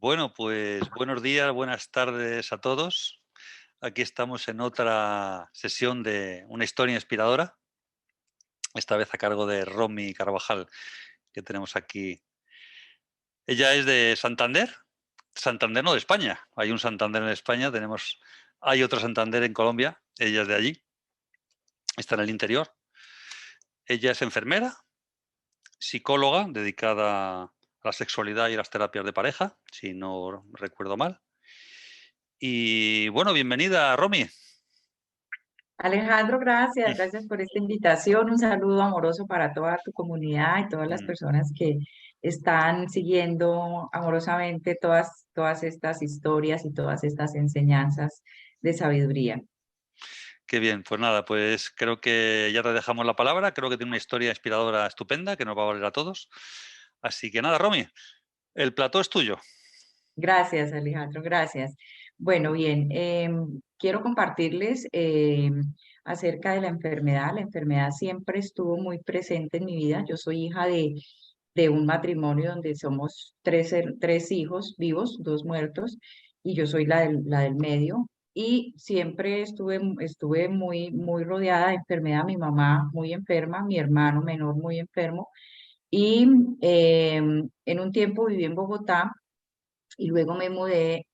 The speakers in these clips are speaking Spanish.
Bueno, pues buenos días, buenas tardes a todos. Aquí estamos en otra sesión de una historia inspiradora, esta vez a cargo de Romy Carvajal, que tenemos aquí. Ella es de Santander, Santander no de España. Hay un Santander en España, hay otro Santander en Colombia. Ella es de allí, está en el interior. Ella es enfermera, psicóloga dedicada a la sexualidad y las terapias de pareja, si no recuerdo mal. Y bueno, bienvenida, Romy. Alejandro, gracias por esta invitación. Un saludo amoroso para toda tu comunidad y todas las Mm. personas que están siguiendo amorosamente todas estas historias y todas estas enseñanzas de sabiduría. Qué bien, pues nada, pues creo que ya te dejamos la palabra, creo que tiene una historia inspiradora estupenda que nos va a valer a todos. Así que nada, Romy, el plató es tuyo. Gracias, Alejandro, gracias. Bueno, bien, quiero compartirles acerca de la enfermedad. La enfermedad siempre estuvo muy presente en mi vida. Yo soy hija de un matrimonio donde somos tres hijos vivos, dos muertos, y yo soy la del medio. Y siempre estuve muy rodeada de enfermedad, mi mamá muy enferma, mi hermano menor muy enfermo. Y en un tiempo viví en Bogotá y luego me mudé,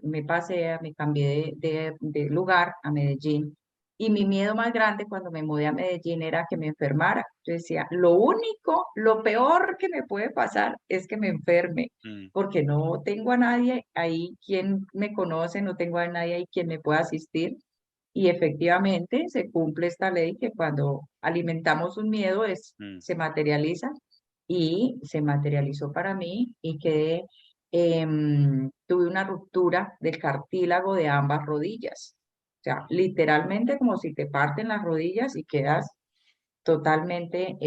me cambié de lugar a Medellín. Y mi miedo más grande cuando me mudé a Medellín era que me enfermara. Yo decía, lo peor que me puede pasar es que me enferme, Mm, porque no tengo a nadie ahí quien me conoce, no tengo a nadie ahí quien me pueda asistir. Y efectivamente se cumple esta ley que cuando alimentamos un miedo mm. se materializa y se materializó para mí y quedé tuve una ruptura del cartílago de ambas rodillas. O sea, literalmente como si te parten las rodillas y quedas totalmente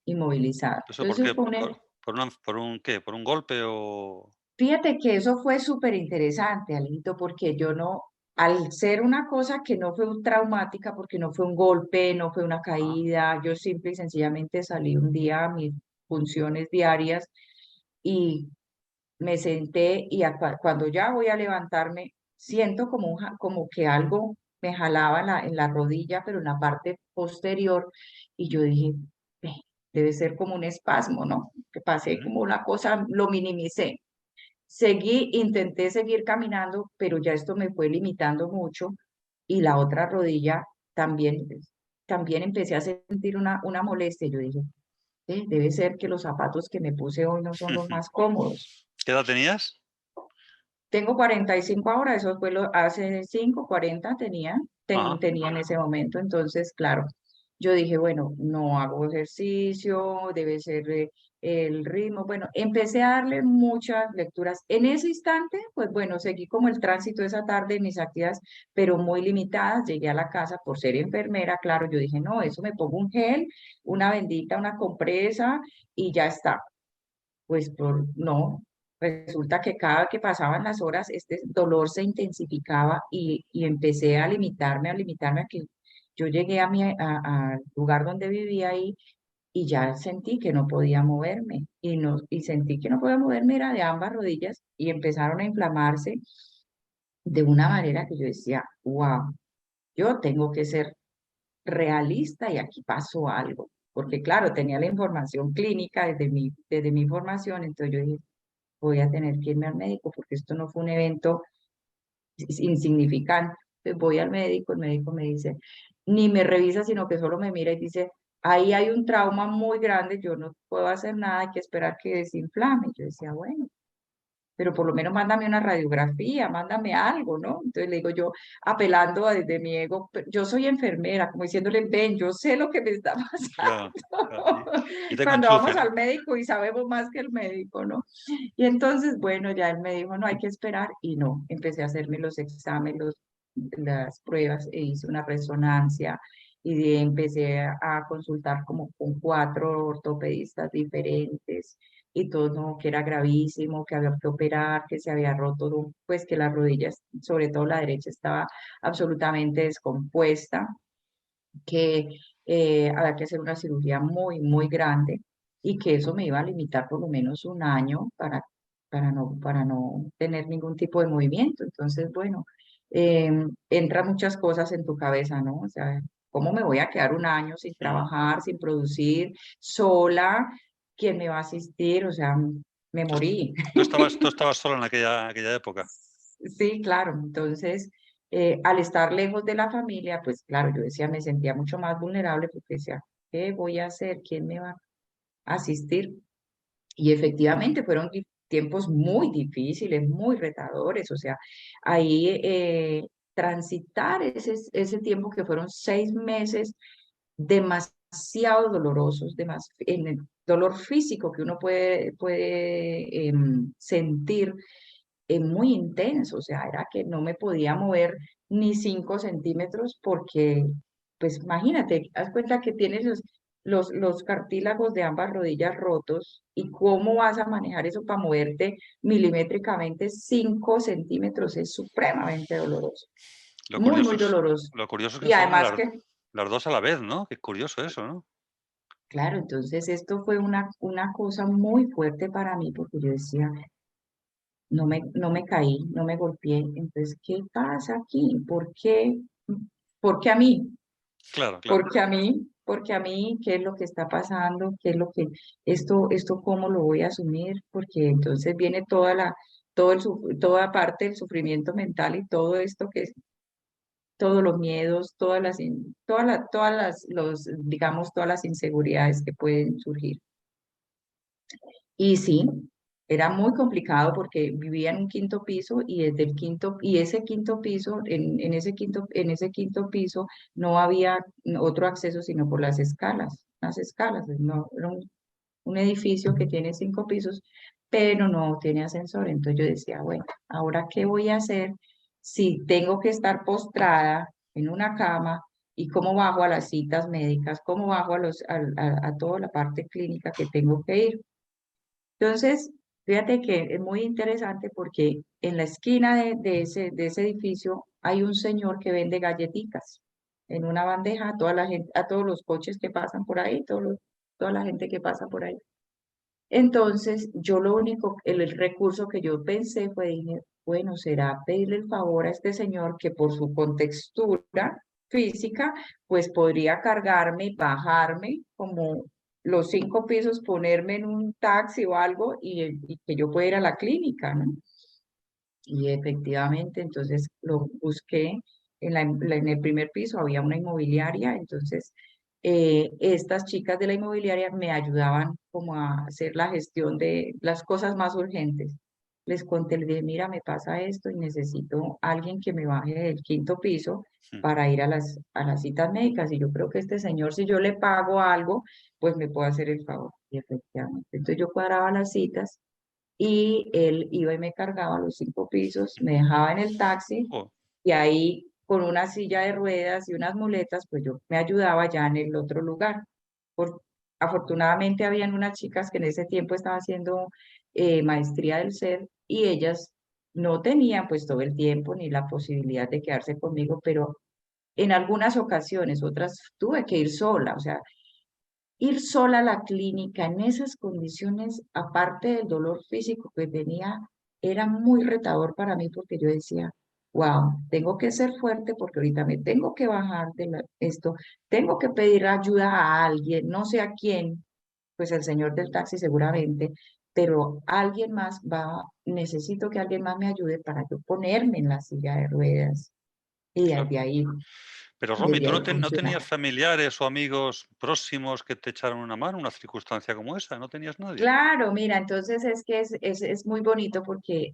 inmovilizada. ¿Eso por Entonces, qué? ¿Por un qué? ¿Por un golpe o...? fíjate que eso fue súper interesante, Alito, porque yo no, al ser una cosa que no fue traumática, porque no fue un golpe, no fue una Ah, caída, yo simple y sencillamente salí un día a mis funciones diarias y me senté y cuando ya voy a levantarme, siento como que algo me jalaba en la rodilla, pero en la parte posterior, y yo dije, "Ve, debe ser como un espasmo, ¿no? Que pasé mm, como una cosa, lo minimicé. Intenté seguir caminando, pero ya esto me fue limitando mucho y la otra rodilla también, también empecé a sentir una molestia. Yo dije, debe ser que los zapatos que me puse hoy no son los más cómodos". ¿Qué edad tenías? Tengo 45 ahora, eso fue hace 5 40 Ah, tenía en ese momento. Entonces, claro, yo dije, bueno, no hago ejercicio, debe ser el ritmo. Bueno, empecé a darle muchas lecturas. En ese instante, pues bueno, seguí como el tránsito de esa tarde, mis actividades, pero muy limitadas. Llegué a la casa por ser enfermera, claro, yo dije, no, eso me pongo un gel, una bendita, una compresa y ya está. Pues no, resulta que cada que pasaban las horas, este dolor se intensificaba y empecé a limitarme a que yo llegué al lugar donde vivía ahí y ya sentí que no podía moverme y sentí que no podía moverme era de ambas rodillas y empezaron a inflamarse de una manera que yo decía, wow, yo tengo que ser realista y aquí pasó algo. Porque claro, tenía la información clínica desde mi formación, entonces yo dije, voy a tener que irme al médico porque esto no fue un evento insignificante. Entonces voy al médico, el médico me dice, ni me revisa, sino que solo me mira y dice, ahí hay un trauma muy grande, yo no puedo hacer nada, hay que esperar que desinflame. Yo decía, bueno, pero por lo menos mándame una radiografía, mándame algo, ¿no? Entonces le digo yo, apelando desde mi ego, yo soy enfermera, como diciéndole, ven, yo sé lo que me está claro, claro. pasando. Y tengo Cuando vamos enchufe, ¿no? al médico y sabemos más que el médico, ¿no? Y entonces, bueno, ya él me dijo, no hay que esperar, y no, empecé a hacerme los exámenes, las pruebas, e hice una resonancia, y de ahí empecé a consultar como con 4 ortopedistas diferentes, y todo no, que era gravísimo, que había que operar, que se había roto, pues que las rodillas, sobre todo la derecha, estaba absolutamente descompuesta, que había que hacer una cirugía muy grande y que eso me iba a limitar por lo menos un año para no tener ningún tipo de movimiento. Entonces, bueno, entran muchas cosas en tu cabeza, ¿no? O sea, ¿cómo me voy a quedar un año sin Mm. trabajar, sin producir, sola? ¿Quién me va a asistir? O sea, me morí. Tú estabas sola en aquella época. Sí, claro. Entonces, al estar lejos de la familia, pues claro, yo decía, me sentía mucho más vulnerable porque decía, ¿qué voy a hacer? ¿Quién me va a asistir? Y efectivamente fueron tiempos muy difíciles, muy retadores. O sea, ahí transitar ese tiempo que fueron 6 meses demasiado dolorosos, en el dolor físico que uno puede sentir muy intenso, o sea, era que no me podía mover ni 5 centímetros porque, pues imagínate, haz cuenta que tienes los cartílagos de ambas rodillas rotos y cómo vas a manejar eso para moverte milimétricamente 5 centímetros es supremamente doloroso, Lo muy, curioso muy es, doloroso. lo curioso es que Y fueron además las, que, las dos a la vez, ¿no? Qué curioso eso, ¿no? claro, entonces esto fue una cosa muy fuerte para mí porque yo decía, no me caí, no me golpeé. Entonces, ¿qué pasa aquí? ¿Por qué? ¿Por qué a mí? Claro, claro. ¿Por qué a mí? ¿Por qué a mí? ¿Qué es lo que está pasando? ¿Qué es lo que, esto cómo lo voy a asumir? Porque entonces viene toda parte del sufrimiento mental y todo esto que es, todos los miedos, digamos, todas las inseguridades que pueden surgir. Y sí, era muy complicado porque vivía en un quinto piso y desde el quinto, y ese quinto piso, en ese quinto piso no había otro acceso sino por las escalas, no, era un edificio que tiene 5 pisos, pero no tiene ascensor. Entonces yo decía, bueno, ¿ahora qué voy a hacer si tengo que estar postrada en una cama? ¿Y cómo bajo a las citas médicas? ¿Cómo bajo a toda la parte clínica que tengo que ir? Entonces, fíjate que es muy interesante porque en la esquina de ese edificio hay un señor que vende galletitas en una bandeja a toda la gente, a todos los coches que pasan por ahí, toda la gente que pasa por ahí. Entonces, yo lo único, el recurso que yo pensé fue, dije, bueno, será pedirle el favor a este señor que por su contextura física, pues podría cargarme, bajarme como los 5 pisos, ponerme en un taxi o algo y que yo pueda ir a la clínica, ¿no? Y efectivamente, entonces lo busqué en el primer piso, había una inmobiliaria, entonces estas chicas de la inmobiliaria me ayudaban como a hacer la gestión de las cosas más urgentes. Les conté, les dije, mira, me pasa esto y necesito alguien que me baje del quinto piso Mm. para ir a las citas médicas. Y yo creo que este señor, si yo le pago algo, pues me puede hacer el favor. Y efectivamente, entonces yo cuadraba las citas y él iba y me cargaba los 5 pisos, me dejaba en el taxi Jo, y ahí con una silla de ruedas y unas muletas, pues yo me ayudaba ya en el otro lugar. Por, afortunadamente habían unas chicas que en ese tiempo estaban haciendo maestría del SER y ellas no tenían pues todo el tiempo ni la posibilidad de quedarse conmigo, pero en algunas ocasiones, otras tuve que ir sola, o sea, ir sola a la clínica en esas condiciones, aparte del dolor físico que tenía, era muy retador para mí porque yo decía, wow, tengo que ser fuerte porque ahorita me tengo que bajar de esto, tengo que pedir ayuda a alguien, no sé a quién, pues el señor del taxi seguramente, pero alguien más necesito que alguien más me ayude para yo ponerme en la silla de ruedas y claro. Pero Romy, desde ¿tú no, ahí no tenías funcionaba. familiares o amigos próximos que te echaran una mano en una circunstancia como esa? ¿No tenías nadie? Claro, mira, entonces es que es muy bonito porque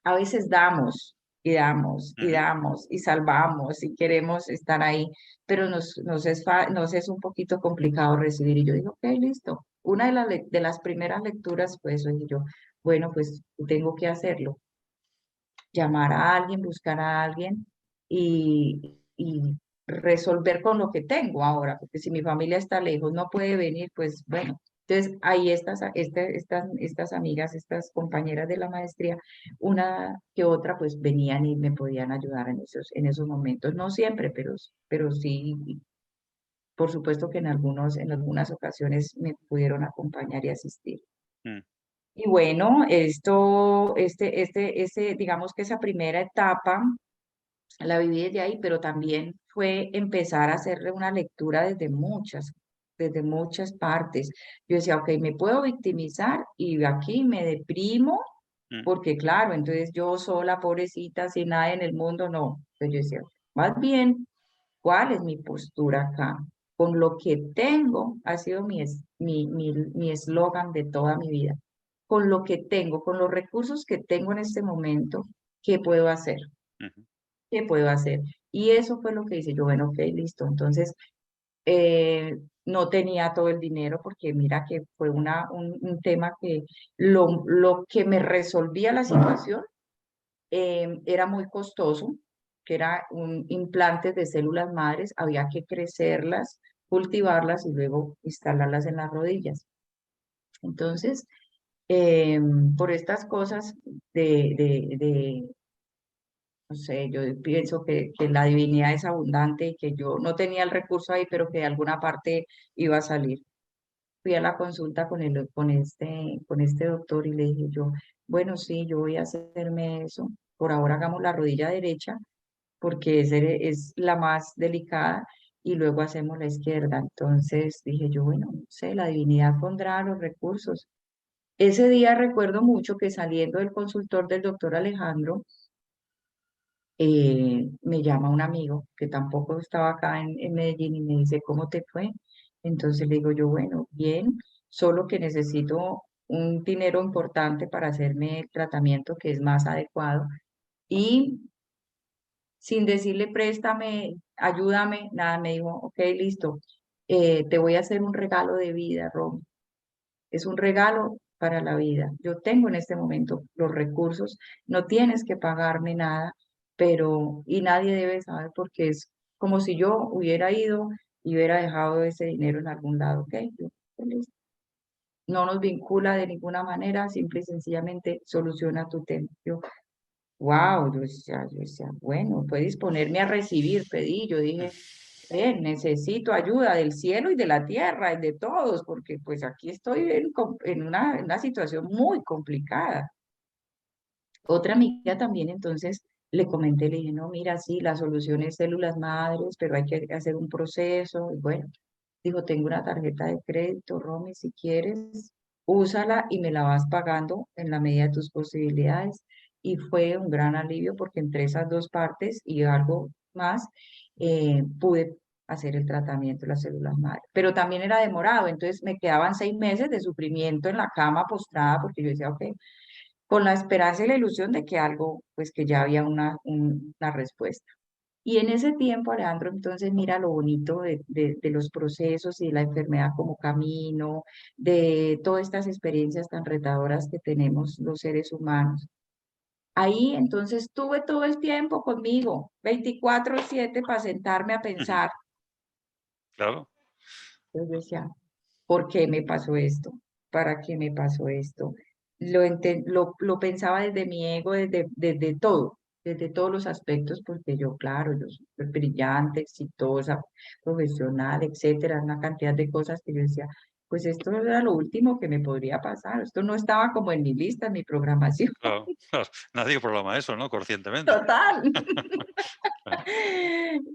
a veces damos y damos y Ujú. damos y salvamos y queremos estar ahí, pero nos es un poquito complicado recibir. Y yo digo, ok, listo. Una de las primeras lecturas, pues, dije yo, bueno, pues tengo que hacerlo. Llamar a alguien, buscar a alguien y resolver con lo que tengo ahora, porque si mi familia está lejos, no puede venir, pues bueno. Entonces, ahí estas amigas, estas compañeras de la maestría, una que otra, pues venían y me podían ayudar en esos momentos. No siempre, pero sí, por supuesto que en algunas ocasiones me pudieron acompañar y asistir. Mm. Y bueno, digamos que esa primera etapa la viví desde ahí, pero también fue empezar a hacerle una lectura desde muchas partes. Yo decía, ok, me puedo victimizar y aquí me deprimo, Mm, porque claro, entonces yo sola, pobrecita, sin nada en el mundo, no. Entonces yo decía, más bien, ¿cuál es mi postura acá? Con lo que tengo, ha sido mi eslogan de toda mi vida. Con lo que tengo, con los recursos que tengo en este momento, ¿qué puedo hacer? ujú, ¿Qué puedo hacer? Y eso fue lo que hice yo, bueno, ok, listo. Entonces, no tenía todo el dinero porque mira que fue un tema que lo que me resolvía la situación era muy costoso, que era un implante de células madres, había que crecerlas, cultivarlas y luego instalarlas en las rodillas. Entonces, por estas cosas de no sé, yo pienso que la divinidad es abundante y que yo no tenía el recurso ahí, pero que de alguna parte iba a salir. Fui a la consulta con este doctor y le dije yo, bueno, sí, yo voy a hacerme eso. Por ahora hagamos la rodilla derecha porque es la más delicada y luego hacemos la izquierda. Entonces dije yo, bueno, no sé, la divinidad pondrá los recursos. Ese día recuerdo mucho que saliendo del consultor del doctor Alejandro, me llama un amigo que tampoco estaba acá en Medellín y me dice, ¿cómo te fue? Entonces le digo yo, bueno, bien, solo que necesito un dinero importante para hacerme el tratamiento que es más adecuado. Y sin decirle, préstame, ayúdame, nada, me dijo, ok, listo, te voy a hacer un regalo de vida, Rom. Es un regalo para la vida. Yo tengo en este momento los recursos, no tienes que pagarme nada, pero, y nadie debe saber porque es como si yo hubiera ido y hubiera dejado ese dinero en algún lado, ¿ok? Yo, feliz. No nos vincula de ninguna manera, simple y sencillamente soluciona tu tema. Yo, wow, yo decía, bueno, puedes disponerme a recibir, pedí, yo dije, necesito ayuda del cielo y de la tierra y de todos, porque pues aquí estoy en una situación muy complicada. Otra amiga también entonces le comenté, le dije, no, mira, sí, la solución es células madres, pero hay que hacer un proceso. Y bueno, dijo, tengo una tarjeta de crédito, Romy, si quieres, úsala y me la vas pagando en la medida de tus posibilidades. Y fue un gran alivio porque entre esas dos partes y algo más, pude hacer el tratamiento de las células madre. Pero también era demorado, entonces me quedaban 6 meses de sufrimiento en la cama postrada porque yo decía, ok, con la esperanza y la ilusión de que algo, pues que ya había una respuesta. Y en ese tiempo, Alejandro, entonces mira lo bonito de los procesos y de la enfermedad como camino, de todas estas experiencias tan retadoras que tenemos los seres humanos. Ahí entonces tuve todo el tiempo conmigo, 24/7 para sentarme a ujú. pensar. Claro. Entonces decía, ¿por qué me pasó esto? ¿Para qué me pasó esto? Lo pensaba desde mi ego, desde todo, desde todos los aspectos, porque yo, claro, yo soy brillante, exitosa, profesional, etcétera, una cantidad de cosas que yo decía, pues esto era lo último que me podría pasar, esto no estaba como en mi lista, en mi programación. Claro, claro. Nadie programa eso, ¿no? Conscientemente. Total. Claro,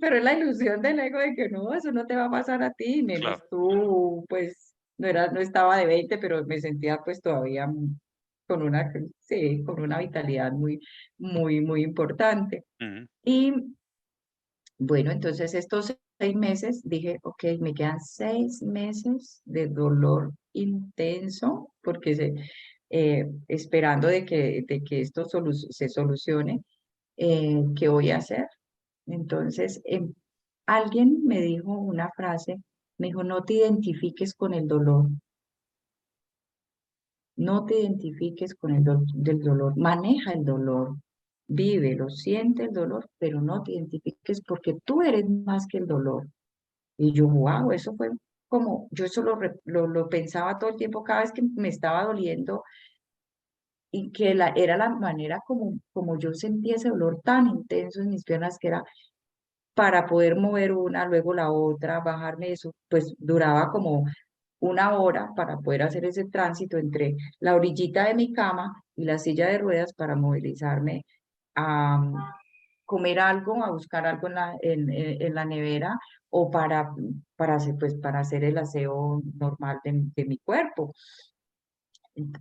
Pero es la ilusión del ego de que no, eso no te va a pasar a ti, menos claro. tú, pues no estaba de 20 pero me sentía pues todavía con sí, con una vitalidad muy importante. Ujú, Y bueno, entonces estos 6 meses dije, ok, me quedan 6 meses de dolor intenso, porque esperando de que esto se solucione, ¿qué voy a hacer? Entonces, alguien me dijo una frase, me dijo, no te identifiques con el dolor, no te identifiques con del dolor, maneja el dolor, vívelo, siente el dolor, pero no te identifiques porque tú eres más que el dolor. Y yo, wow, eso fue como, yo eso lo pensaba todo el tiempo, cada vez que me estaba doliendo y que era la manera como yo sentía ese dolor tan intenso en mis piernas que era para poder mover una, luego la otra, bajarme eso, pues duraba como una hora para poder hacer ese tránsito entre la orillita de mi cama y la silla de ruedas para movilizarme a comer algo, a buscar algo en la nevera o para hacer el aseo normal de mi cuerpo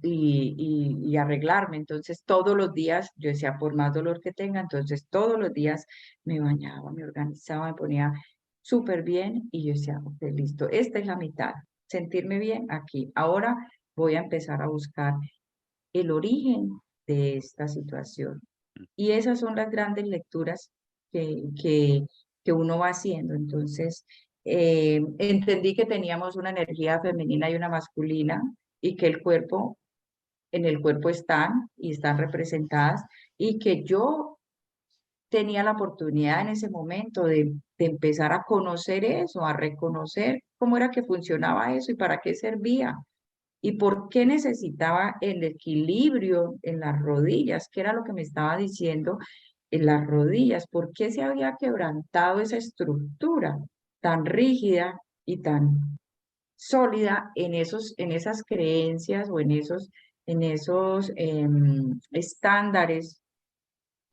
y arreglarme. Entonces, todos los días, yo decía, por más dolor que tenga, entonces todos los días me bañaba, me organizaba, me ponía súper bien y yo decía, ok, listo, esta es la mitad, sentirme bien aquí. Ahora voy a empezar a buscar el origen de esta situación. Y esas son las grandes lecturas que, que, que uno va haciendo. Entonces, entendí que teníamos una energía femenina y una masculina y que el cuerpo en el cuerpo están y están representadas y que yo tenía la oportunidad en ese momento de empezar a conocer eso, a reconocer cómo era que funcionaba eso y para qué servía y por qué necesitaba el equilibrio en las rodillas, que era lo que me estaba diciendo en las rodillas, por qué se había quebrantado esa estructura tan rígida y tan sólida en esas creencias o en esos estándares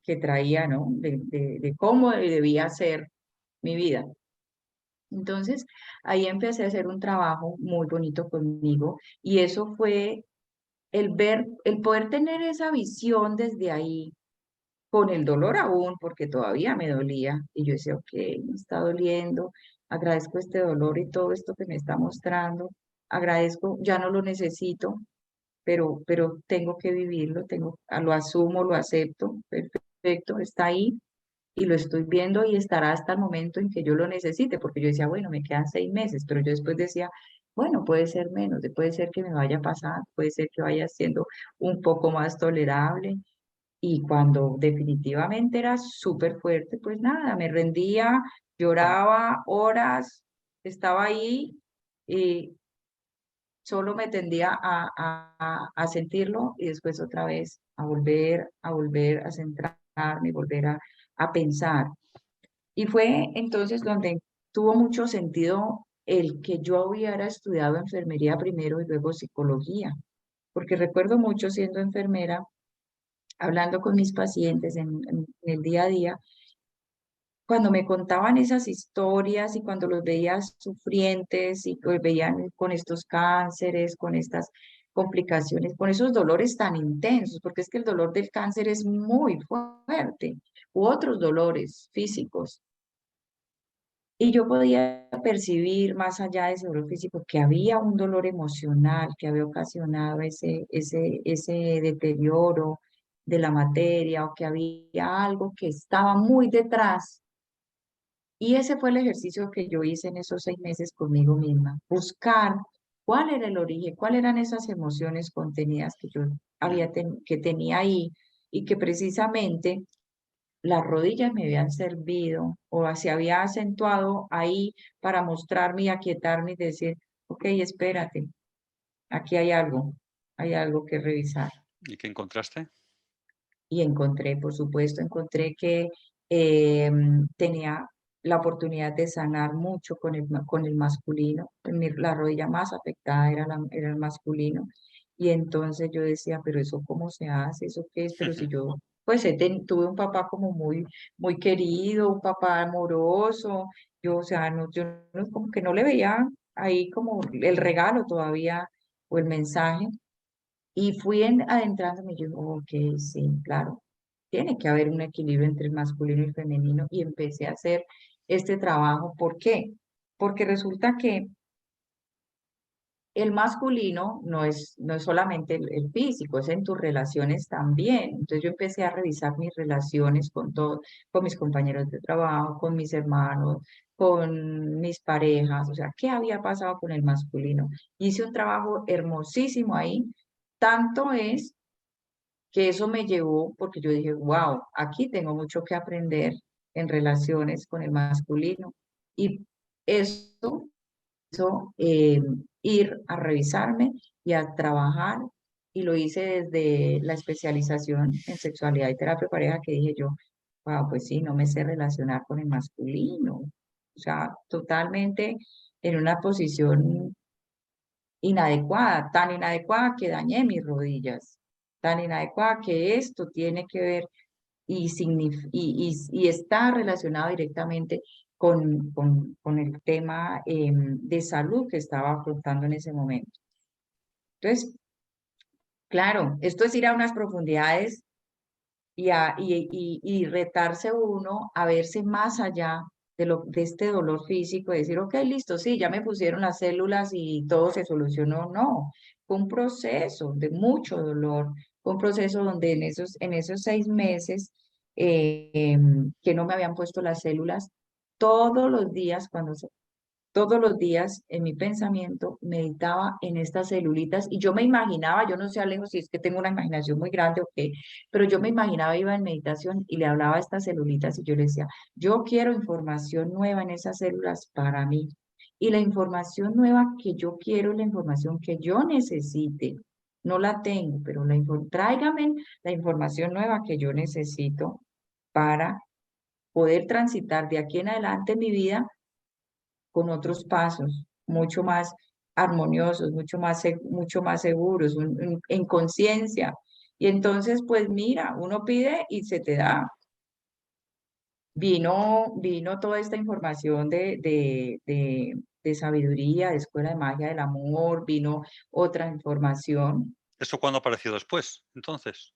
que traía, ¿no? De cómo debía ser mi vida. Entonces, ahí empecé a hacer un trabajo muy bonito conmigo y eso fue el ver, el poder tener esa visión desde ahí, con el dolor aún, porque todavía me dolía. Y yo decía, ok, me está doliendo, agradezco este dolor y todo esto que me está mostrando, agradezco, ya no lo necesito, pero tengo que vivirlo, lo asumo, lo acepto, perfecto, está ahí y lo estoy viendo y estará hasta el momento en que yo lo necesite, porque yo decía, bueno, me quedan 6 meses, pero yo después decía, bueno, puede ser menos, puede ser que me vaya a pasar, puede ser que vaya siendo un poco más tolerable. Y cuando definitivamente era súper fuerte, pues nada, me rendía, lloraba horas, estaba ahí y solo me tendía a sentirlo y después otra vez a volver a centrarme, volver a pensar. Y fue entonces donde tuvo mucho sentido el que yo hubiera estudiado enfermería primero y luego psicología, porque recuerdo mucho siendo enfermera, hablando con mis pacientes en el día a día, cuando me contaban esas historias y cuando los veía sufrientes y que veían con estos cánceres, con estas complicaciones, con esos dolores tan intensos, porque es que el dolor del cáncer es muy fuerte, u otros dolores físicos. Y yo podía percibir más allá de ese dolor físico que había un dolor emocional que había ocasionado ese deterioro de la materia o que había algo que estaba muy detrás. Y ese fue el ejercicio que yo hice en esos 6 meses conmigo misma, buscar cuál era el origen, cuáles eran esas emociones contenidas que yo que tenía ahí y que precisamente las rodillas me habían servido o se había acentuado ahí para mostrarme y aquietarme y decir, ok, espérate, aquí hay algo que revisar. ¿Y qué encontraste? Y encontré, por supuesto, encontré que tenía la oportunidad de sanar mucho con el masculino. La rodilla más afectada era el masculino. Y entonces yo decía, pero eso cómo se hace, eso qué es, pero si yo, pues tuve un papá como muy querido, un papá amoroso, yo, o sea, no, yo no, como que no le veía ahí como el regalo todavía o el mensaje. Y fui adentrándome y yo, ok, sí, claro, tiene que haber un equilibrio entre el masculino y el femenino y empecé a hacer este trabajo. ¿Por qué? Porque resulta que el masculino no es solamente el físico, es en tus relaciones también. Entonces yo empecé a revisar mis relaciones con todos, con mis compañeros de trabajo, con mis hermanos, con mis parejas, o sea, ¿qué había pasado con el masculino? Hice un trabajo hermosísimo ahí. Tanto es que eso me llevó, porque yo dije, wow, aquí tengo mucho que aprender en relaciones con el masculino. Y eso hizo ir a revisarme y a trabajar. Y lo hice desde la especialización en sexualidad y terapia de pareja, que dije yo, wow, pues sí, no me sé relacionar con el masculino. O sea, totalmente en una posición inadecuada, tan inadecuada que dañé mis rodillas, tan inadecuada que esto tiene que ver y está relacionado directamente con el tema de salud que estaba afrontando en ese momento. Entonces, claro, esto es ir a unas profundidades y retarse uno a verse más allá de este dolor físico, y decir, ok, listo, sí, ya me pusieron las células y todo se solucionó. No, fue un proceso de mucho dolor, fue un proceso donde en esos 6 meses que no me habían puesto las células, todos los días, todos los días en mi pensamiento meditaba en estas celulitas y yo me imaginaba, yo no sé Alejo si es que tengo una imaginación muy grande o qué, pero yo me imaginaba, iba en meditación y le hablaba a estas celulitas y yo le decía, yo quiero información nueva en esas células para mí. Y la información nueva que yo quiero, la información que yo necesite, no la tengo, pero tráigame la información nueva que yo necesito para poder transitar de aquí en adelante mi vida con otros pasos, mucho más armoniosos, mucho más seguros, en conciencia. Y entonces, pues mira, uno pide y se te da. Vino toda esta información de sabiduría, de escuela de magia del amor, vino otra información. ¿Eso cuándo apareció después, entonces?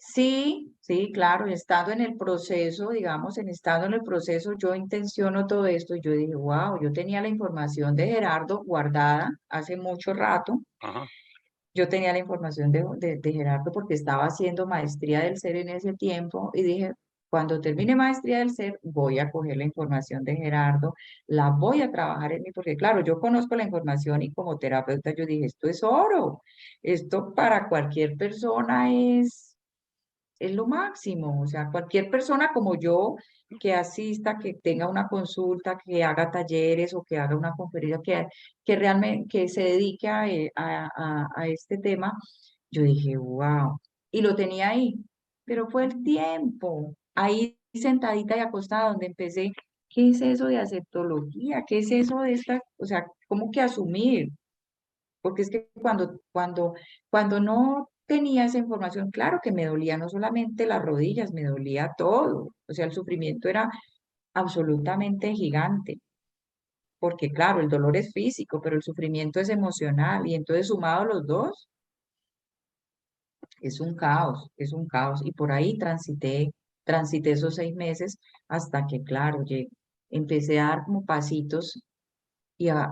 Sí, sí, claro, estando en el proceso, digamos, estando en el proceso, yo intenciono todo esto y yo dije, wow, yo tenía la información de Gerardo guardada hace mucho rato, Ajá. yo tenía la información de Gerardo porque estaba haciendo maestría del ser en ese tiempo y dije, cuando termine maestría del ser, voy a coger la información de Gerardo, la voy a trabajar en mí, porque claro, yo conozco la información y como terapeuta yo dije, esto es oro, esto para cualquier persona es lo máximo. O sea, cualquier persona como yo que asista, que tenga una consulta, que haga talleres o que haga una conferencia, que realmente que se dedique a este tema, yo dije, wow. Y lo tenía ahí, pero fue el tiempo, ahí sentadita y acostada donde empecé. ¿Qué es eso de aceptología? ¿Qué es eso de esta? O sea, ¿cómo que asumir? Porque es que cuando no tenía esa información, claro que me dolía no solamente las rodillas, me dolía todo. O sea, el sufrimiento era absolutamente gigante, porque claro, el dolor es físico, pero el sufrimiento es emocional. Y entonces sumado los dos, es un caos, es un caos. Y por ahí transité esos 6 meses hasta que, claro, empecé a dar como pasitos y a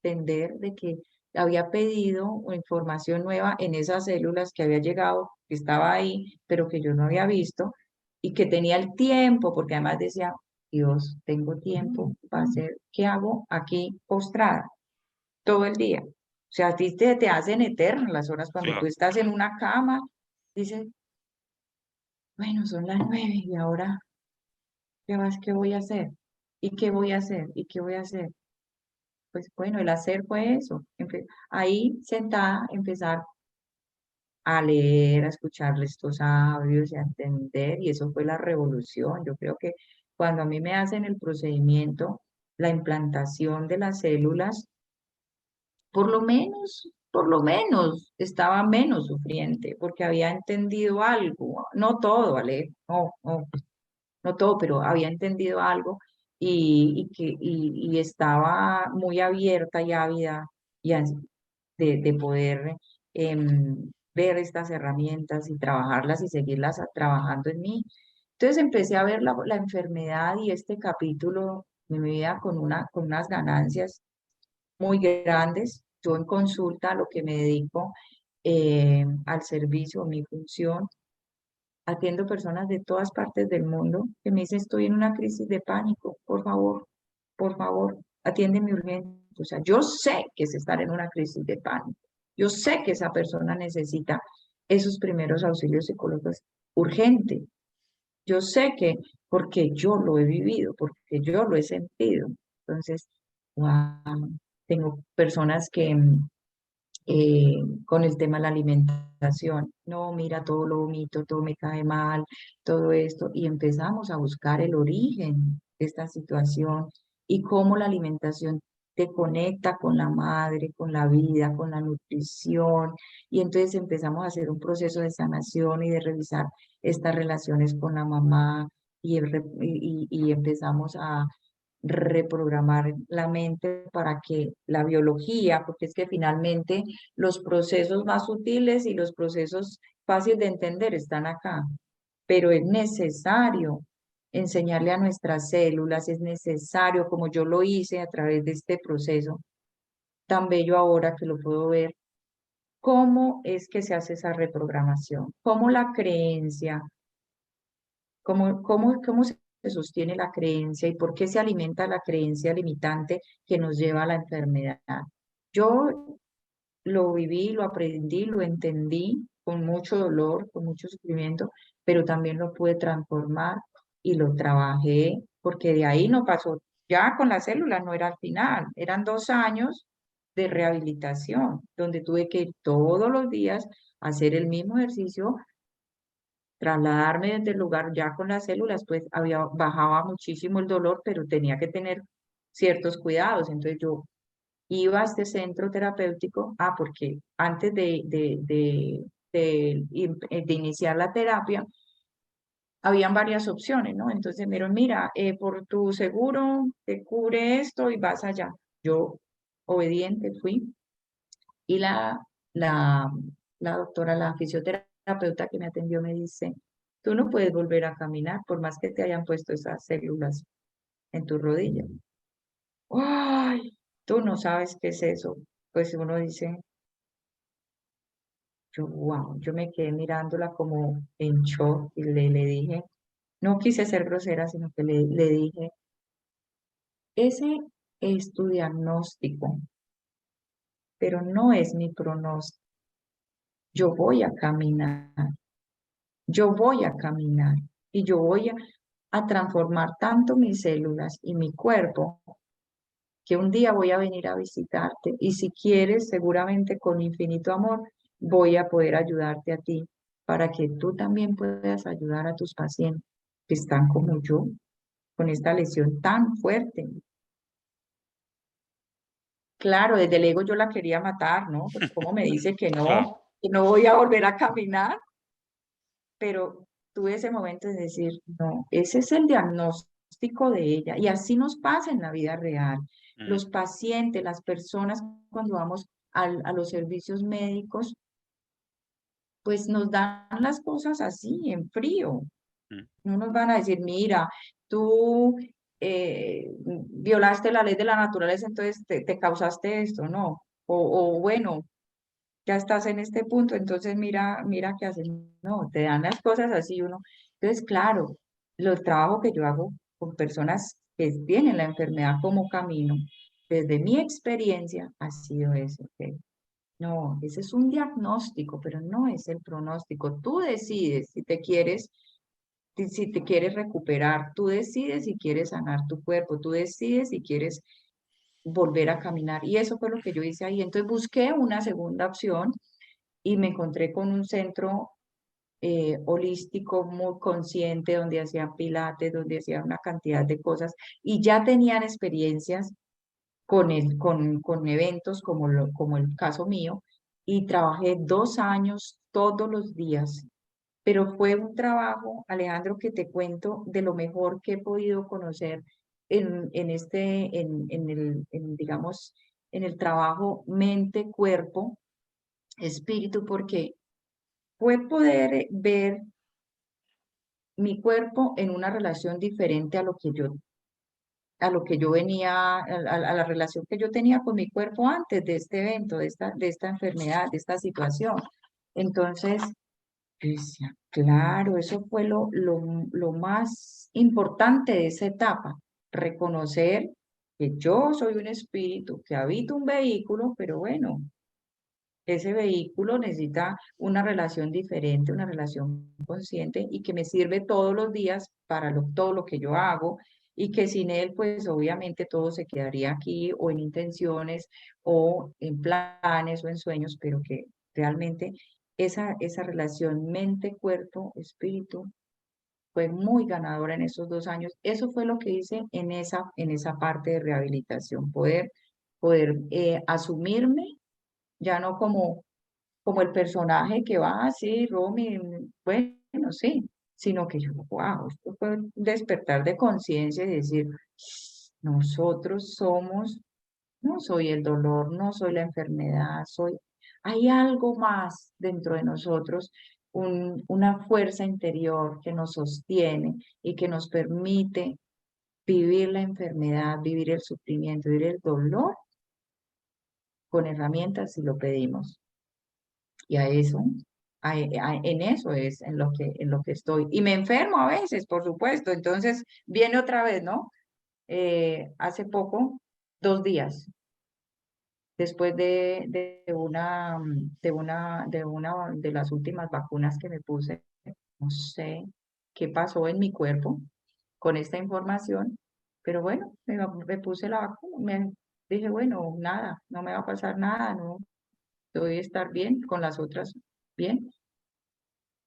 entender de que había pedido información nueva en esas células que había llegado, que estaba ahí, pero que yo no había visto y que tenía el tiempo, porque además decía, Dios, tengo tiempo para hacer, ¿qué hago aquí postrada todo el día? O sea, a ti te hacen eternas las horas cuando tú Claro. estás en una cama, dices, bueno, son las 9 y ahora, ¿qué voy a hacer? ¿Y qué voy a hacer? ¿Y qué voy a hacer? Pues bueno, el hacer fue eso. Ahí sentada, empezar a leer, a escuchar estos audios y a entender, y eso fue la revolución. Yo creo que cuando a mí me hacen el procedimiento, la implantación de las células, por lo menos estaba menos sufriente, porque había entendido algo, no todo, ¿vale? No, no, no todo, pero había entendido algo y estaba muy abierta y ávida y de poder ver estas herramientas y trabajarlas y seguirlas trabajando en mí. Entonces empecé a ver la enfermedad y este capítulo de mi vida con unas ganancias muy grandes. Yo en consulta, a lo que me dedico al servicio, mi función, atiendo personas de todas partes del mundo que me dicen, estoy en una crisis de pánico, por favor, atiéndeme urgente. O sea, yo sé que es estar en una crisis de pánico. Yo sé que esa persona necesita esos primeros auxilios psicológicos urgente. Yo sé que porque yo lo he vivido, porque yo lo he sentido. Entonces, wow, tengo personas que con el tema de la alimentación. No, mira, todo lo vomito, todo me cae mal, todo esto. Y empezamos a buscar el origen de esta situación y cómo la alimentación te conecta con la madre, con la vida, con la nutrición, y entonces empezamos a hacer un proceso de sanación y de revisar estas relaciones con la mamá, y empezamos a reprogramar la mente para que la biología, porque es que finalmente los procesos más sutiles y los procesos fáciles de entender están acá, pero es necesario enseñarle a nuestras células, es necesario, como yo lo hice a través de este proceso tan bello ahora que lo puedo ver, cómo es que se hace esa reprogramación, cómo la creencia, cómo se sostiene la creencia y por qué se alimenta la creencia limitante que nos lleva a la enfermedad. Yo lo viví, lo aprendí, lo entendí con mucho dolor, con mucho sufrimiento, pero también lo pude transformar y lo trabajé, porque de ahí no pasó, ya con las células no era al final, eran 2 años de rehabilitación, donde tuve que ir todos los días a hacer el mismo ejercicio, trasladarme desde el lugar ya con las células, pues bajaba muchísimo el dolor, pero tenía que tener ciertos cuidados. Entonces yo iba a este centro terapéutico, porque antes de iniciar la terapia, habían varias opciones, ¿no? Entonces me dijeron, mira, por tu seguro te cubre esto y vas allá. Yo, obediente, fui y la, la doctora, la fisioterapeuta que me atendió me dice, tú no puedes volver a caminar por más que te hayan puesto esas células en tu rodilla. ¡Ay! Tú no sabes qué es eso. Pues uno dice, wow, yo me quedé mirándola como en shock y le dije, no quise ser grosera, sino que le dije, ese es tu diagnóstico, pero no es mi pronóstico. Yo voy a caminar, yo voy a caminar y yo voy a transformar tanto mis células y mi cuerpo que un día voy a venir a visitarte y si quieres, seguramente con infinito amor, voy a poder ayudarte a ti para que tú también puedas ayudar a tus pacientes que están como yo, con esta lesión tan fuerte. Claro, desde el ego yo la quería matar, ¿no? Porque como me dice Claro. que no voy a volver a caminar, pero tuve ese momento de decir, no, ese es el diagnóstico de ella. Y así nos pasa en la vida real. Mm, Los pacientes, las personas, cuando vamos a los servicios médicos, pues nos dan las cosas así, en frío. mm, No nos van a decir, mira, tú violaste la ley de la naturaleza, entonces te causaste esto, no. O bueno, ya estás en este punto, entonces mira qué haces. No, te dan las cosas así uno. Entonces, claro, el trabajo que yo hago con personas que tienen la enfermedad como camino, desde mi experiencia, ha sido eso. ¿Ok? No, ese es un diagnóstico, pero no es el pronóstico. Tú decides si te quieres recuperar, tú decides si quieres sanar tu cuerpo, tú decides si quieres volver a caminar. Y eso fue lo que yo hice ahí. Entonces busqué una segunda opción y me encontré con un centro holístico muy consciente donde hacían pilates, donde hacían una cantidad de cosas y ya tenían experiencias con eventos como el caso mío y trabajé 2 años todos los días. Pero fue un trabajo, Alejandro, que te cuento de lo mejor que he podido conocer digamos, en el trabajo mente, cuerpo, espíritu, porque fue poder ver mi cuerpo en una relación diferente a lo que yo venía, a la relación que yo tenía con mi cuerpo antes de este evento, de esta enfermedad, de esta situación. Entonces, yo decía, claro, eso fue lo más importante de esa etapa, reconocer que yo soy un espíritu que habita un vehículo, pero bueno, ese vehículo necesita una relación diferente, una relación consciente y que me sirve todos los días para todo lo que yo hago y que sin él, pues obviamente todo se quedaría aquí o en intenciones o en planes o en sueños, pero que realmente esa relación mente, cuerpo, espíritu fue muy ganadora en esos 2 años. Eso fue lo que hice en esa parte de rehabilitación, poder poder asumirme, ya no como el personaje que va así, Romy, bueno, sí, sino que yo, wow, esto fue un despertar de conciencia y decir, nosotros somos, no soy el dolor, no soy la enfermedad, hay algo más dentro de nosotros, una fuerza interior que nos sostiene y que nos permite vivir la enfermedad, vivir el sufrimiento, vivir el dolor con herramientas si lo pedimos. Y a eso, en eso es en lo que estoy. Y me enfermo a veces, por supuesto. Entonces viene otra vez, ¿no? Hace poco, 2 días, después de una de las últimas vacunas que me puse, no sé qué pasó en mi cuerpo con esta información, pero bueno, me puse la vacuna, me dije, bueno, nada, no me va a pasar nada, no, voy a estar bien con las otras, bien.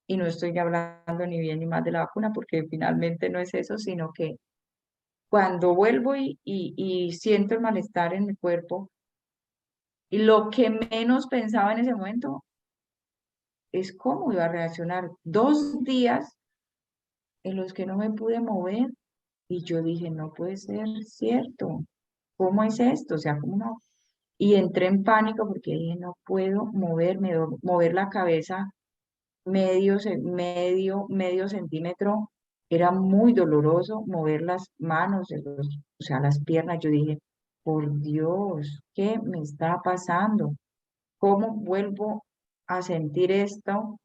Y no estoy hablando ni bien ni mal de la vacuna, porque finalmente no es eso, sino que cuando vuelvo y siento el malestar en mi cuerpo, y lo que menos pensaba en ese momento es cómo iba a reaccionar. 2 días en los que no me pude mover, y yo dije, no puede ser cierto. ¿Cómo es esto? O sea, ¿cómo no? Y entré en pánico porque dije, no puedo moverme, mover la cabeza medio centímetro. Era muy doloroso mover las manos, o sea, las piernas. Yo dije, por Dios, ¿qué me está pasando? ¿Cómo vuelvo a sentir esto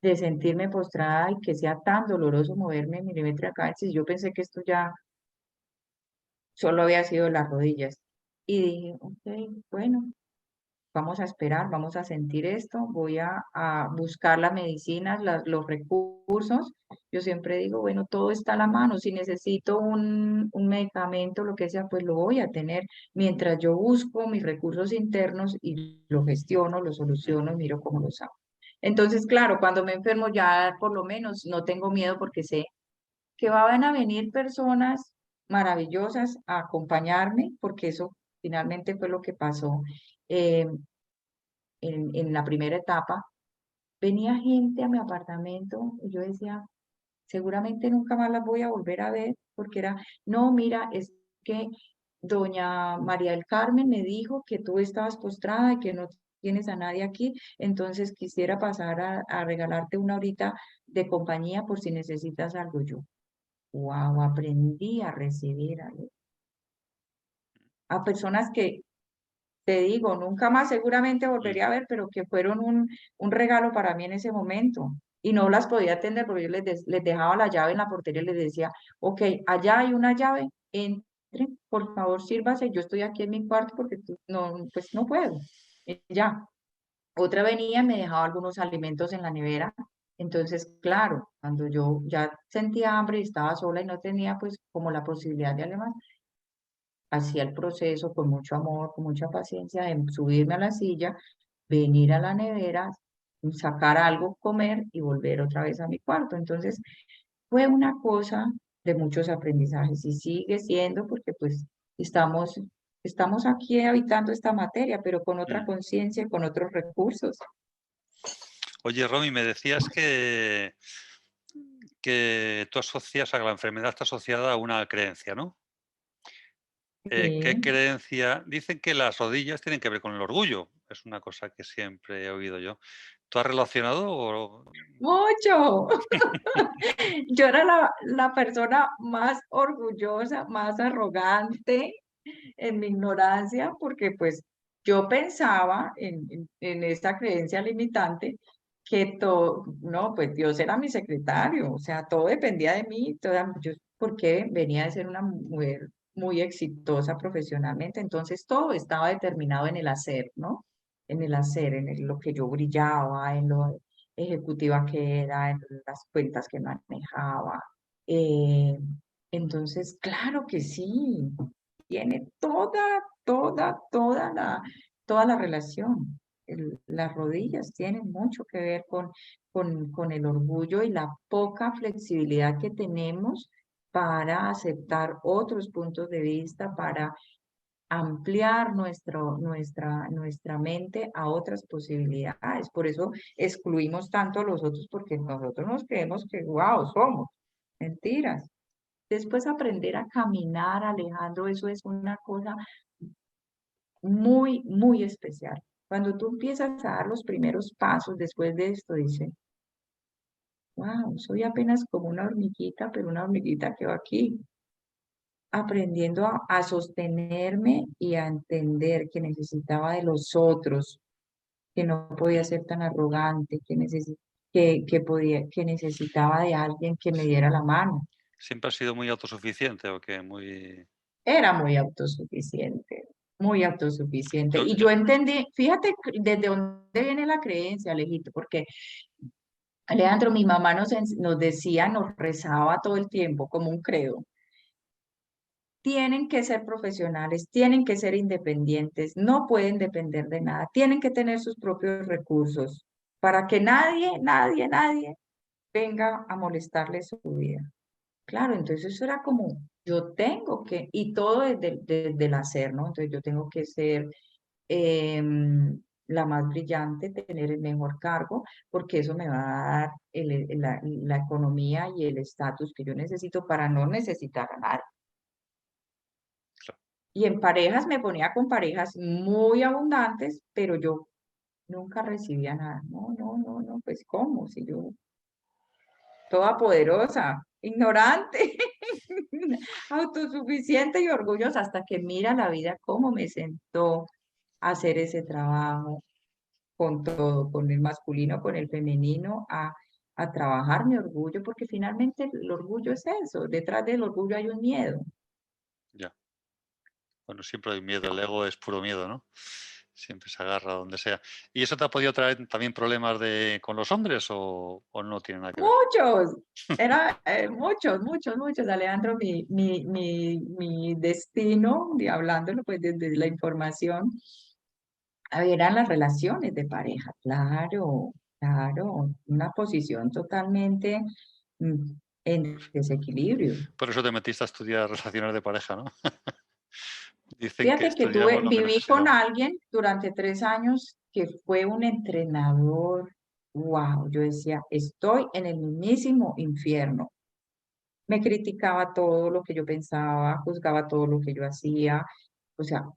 de sentirme postrada y que sea tan doloroso moverme milímetro acá? Si yo pensé que esto ya solo había sido las rodillas. Y dije, ok, bueno, vamos a esperar, vamos a sentir esto, voy a buscar las medicinas, los recursos. Yo siempre digo, bueno, todo está a la mano. Si necesito un medicamento, lo que sea, pues lo voy a tener mientras yo busco mis recursos internos y lo gestiono, lo soluciono y miro cómo los hago. Entonces, claro, cuando me enfermo ya por lo menos no tengo miedo porque sé que van a venir personas maravillosas a acompañarme, porque eso finalmente fue lo que pasó. Eh, en la primera etapa, venía gente a mi apartamento y yo decía, seguramente nunca más las voy a volver a ver, porque era, no, mira, es que doña María del Carmen me dijo que tú estabas postrada y que no tienes a nadie aquí, entonces quisiera pasar a regalarte una horita de compañía por si necesitas algo. Yo, wow, aprendí a recibir a personas que te digo, nunca más seguramente mm. volvería a ver, pero que fueron un regalo para mí en ese momento. Y no las podía atender porque yo les dejaba la llave en la portería y les decía, ok, allá hay una llave, entre, por favor, sírvase, yo estoy aquí en mi cuarto porque no, pues no puedo. Y ya. Otra venía, me dejaba algunos alimentos en la nevera. Entonces, claro, cuando yo ya sentía hambre y estaba sola y no tenía pues como la posibilidad de algo más, hacía el proceso con mucho amor, con mucha paciencia, de subirme a la silla, venir a la nevera, sacar algo, comer y volver otra vez a mi cuarto. Entonces, fue una cosa de muchos aprendizajes y sigue siendo porque pues estamos aquí habitando esta materia, pero con otra Mm. conciencia y con otros recursos. Oye, Romy, me decías que tú asocias a la enfermedad está asociada a una creencia, ¿no? ¿Qué Sí. creencia? Dicen que las rodillas tienen que ver con el orgullo. Es una cosa que siempre he oído yo. ¿Tú has relacionado o...? Mucho. Yo era la persona más orgullosa, más arrogante en mi ignorancia, porque pues yo pensaba en esta creencia limitante que todo, no, pues Dios era mi secretario, o sea, todo dependía de mí, porque venía de ser una mujer muy exitosa profesionalmente, entonces todo estaba determinado en el hacer, ¿no? En el hacer, lo que yo brillaba, en lo ejecutiva que era, en las cuentas que manejaba. Eh, entonces, claro que sí, tiene toda la relación. Las rodillas tienen mucho que ver con el orgullo y la poca flexibilidad que tenemos para aceptar otros puntos de vista, para ampliar nuestra mente a otras posibilidades. Por eso excluimos tanto a los otros, porque nosotros nos creemos que, wow, somos. Mentiras. Después aprender a caminar, Alejandro, eso es una cosa muy, muy especial. Cuando tú empiezas a dar los primeros pasos después de esto, dice, wow, soy apenas como una hormiguita, pero una hormiguita que va aquí, aprendiendo a sostenerme y a entender que necesitaba de los otros, que no podía ser tan arrogante, que necesitaba de alguien que me diera la mano. ¿Siempre has sido muy autosuficiente o qué? Muy... Era muy autosuficiente, muy autosuficiente. Yo, Y yo- yo entendí, fíjate desde dónde viene la creencia, Alejito, porque Alejandro, mi mamá nos decía, nos rezaba todo el tiempo como un credo. Tienen que ser profesionales, tienen que ser independientes, no pueden depender de nada, tienen que tener sus propios recursos para que nadie venga a molestarles su vida. Claro, entonces eso era como, yo tengo que, y todo desde el hacer, ¿no? Entonces yo tengo que ser la más brillante, tener el mejor cargo, porque eso me va a dar la economía y el estatus que yo necesito para no necesitar a nadie. claro, Y en parejas me ponía con parejas muy abundantes, pero yo nunca recibía nada. No, no, no, no, pues ¿cómo? Si yo, toda poderosa, ignorante, autosuficiente y orgullosa, hasta que mira la vida cómo me sentó a hacer ese trabajo con todo, con el masculino, con el femenino, a trabajar mi orgullo, porque finalmente el orgullo es eso, detrás del orgullo hay un miedo. ya. Bueno, siempre hay miedo, el ego es puro miedo, ¿no? Siempre se agarra donde sea. ¿Y eso te ha podido traer también problemas con los hombres o no tiene nada que ver? Muchos, era muchos, Alejandro, mi destino, hablándolo pues desde la información, eran las relaciones de pareja, claro, claro, una posición totalmente mm, en desequilibrio. Por eso te metiste a estudiar relaciones de pareja, ¿no? Dicen que Fíjate que estudiamos lo que viví con necesitamos. alguien durante 3 años que fue un entrenador. Wow, yo decía, estoy en el mismísimo infierno. Me criticaba todo lo que yo pensaba, juzgaba todo lo que yo hacía. O sea,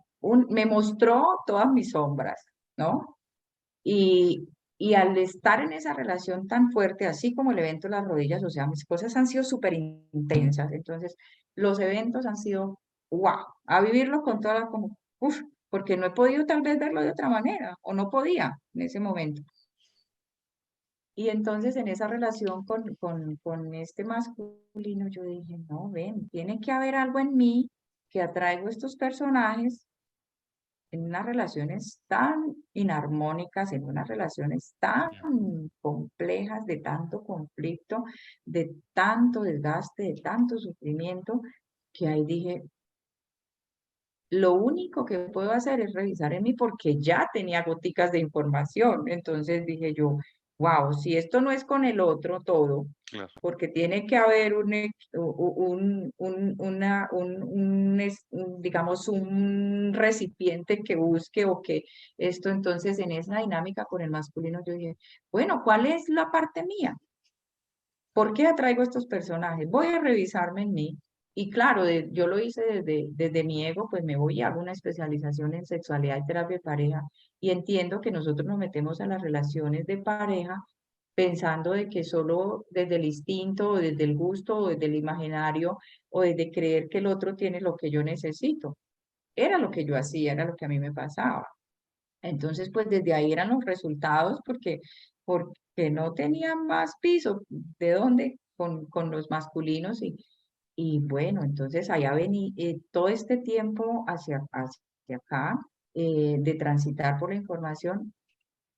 me mostró todas mis sombras, ¿no? Y, y al estar en esa relación tan fuerte, así como el evento de las rodillas, o sea, mis cosas han sido súper intensas. Entonces, los eventos han sido, wow, a vivirlo con toda la, como, uff, porque no he podido tal vez verlo de otra manera, o no podía en ese momento. Y entonces en esa relación con este masculino, yo dije, no, ven, tiene que haber algo en mí que atraigo estos personajes en unas relaciones tan inarmónicas, en unas relaciones tan Ya. complejas, de tanto conflicto, de tanto desgaste, de tanto sufrimiento, que ahí dije, lo único que puedo hacer es revisar en mí porque ya tenía goticas de información. Entonces dije yo, wow, si esto no es con el otro todo, Claro. porque tiene que haber digamos, un recipiente que busque o que esto, entonces en esa dinámica con el masculino yo dije, bueno, ¿cuál es la parte mía? ¿Por qué atraigo estos personajes? Voy a revisarme en mí. Y claro, yo lo hice desde mi ego, pues me voy y hago una especialización en sexualidad y terapia de pareja. Y entiendo que nosotros nos metemos a las relaciones de pareja pensando de que solo desde el instinto, o desde el gusto, o desde el imaginario, o desde creer que el otro tiene lo que yo necesito. Era lo que yo hacía, era lo que a mí me pasaba. Entonces, pues desde ahí eran los resultados porque no tenían más piso. ¿De dónde? Con los masculinos y bueno, entonces allá vení todo este tiempo hacia acá de transitar por la información,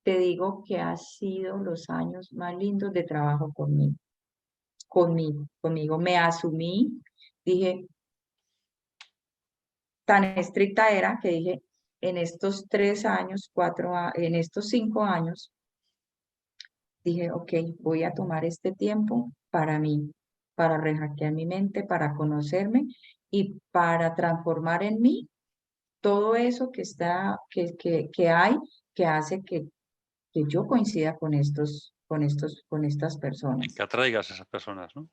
te digo que ha sido los años más lindos de trabajo conmigo. Me asumí, dije, tan estricta era que dije, en estos 3 años, en estos 5 años, dije, ok, voy a tomar este tiempo para mí, para rehackear mi mente, para conocerme y para transformar en mí todo eso que está, que hay, que hace que yo coincida con estas Y personas. que atraigas a esas personas, ¿no?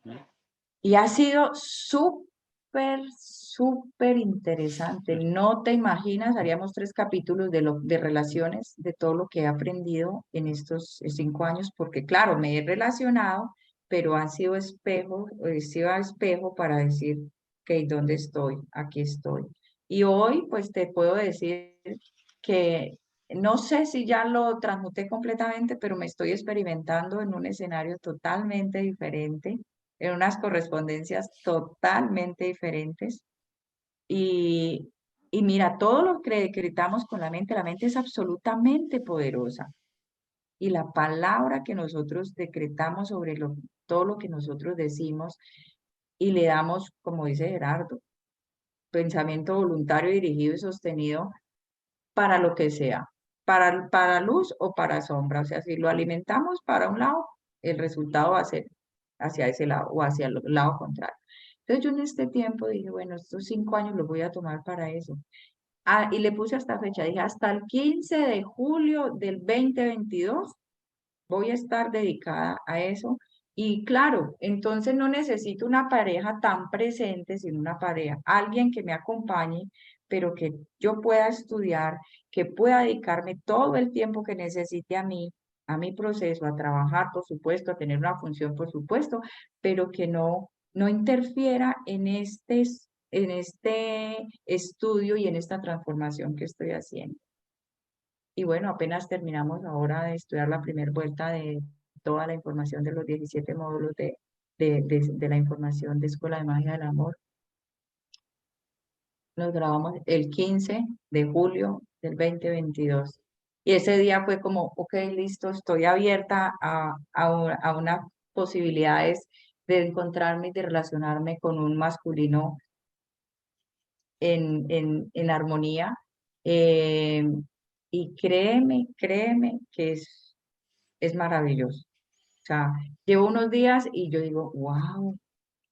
Y ha sido súper, súper interesante. No te imaginas, haríamos 3 capítulos de relaciones, de todo lo que he aprendido en estos 5 años, porque claro, me he relacionado, pero han sido espejo, he sido espejo para decir, ok, ¿dónde estoy? Aquí estoy. Y hoy, pues te puedo decir que no sé si ya lo transmuté completamente, pero me estoy experimentando en un escenario totalmente diferente, en unas correspondencias totalmente diferentes. Y, y mira, todo lo que decretamos con la mente es absolutamente poderosa. Y la palabra que nosotros decretamos sobre todo lo que nosotros decimos y le damos, como dice Gerardo, pensamiento voluntario, dirigido y sostenido para lo que sea, para luz o para sombra. O sea, si lo alimentamos para un lado, el resultado va a ser hacia ese lado o hacia el lado contrario. Entonces yo en este tiempo dije, bueno, estos 5 años los voy a tomar para eso. Ah, y le puse hasta fecha, dije, hasta el 15 de julio del 2022 voy a estar dedicada a eso. Y claro, entonces no necesito una pareja tan presente, sino una pareja, alguien que me acompañe, pero que yo pueda estudiar, que pueda dedicarme todo el tiempo que necesite a mi proceso, a trabajar, por supuesto, a tener una función, por supuesto, pero que no interfiera en este estudio y en esta transformación que estoy haciendo. Y bueno, apenas terminamos ahora de estudiar la primera vuelta de toda la información de los 17 módulos de la información de Escuela de Magia del Amor. Nos grabamos el 15 de julio del 2022. Y ese día fue como, ok, listo, estoy abierta a unas posibilidades de encontrarme y de relacionarme con un masculino en armonía. Eh, y créeme que es maravilloso. O sea, llevo unos días y yo digo, wow,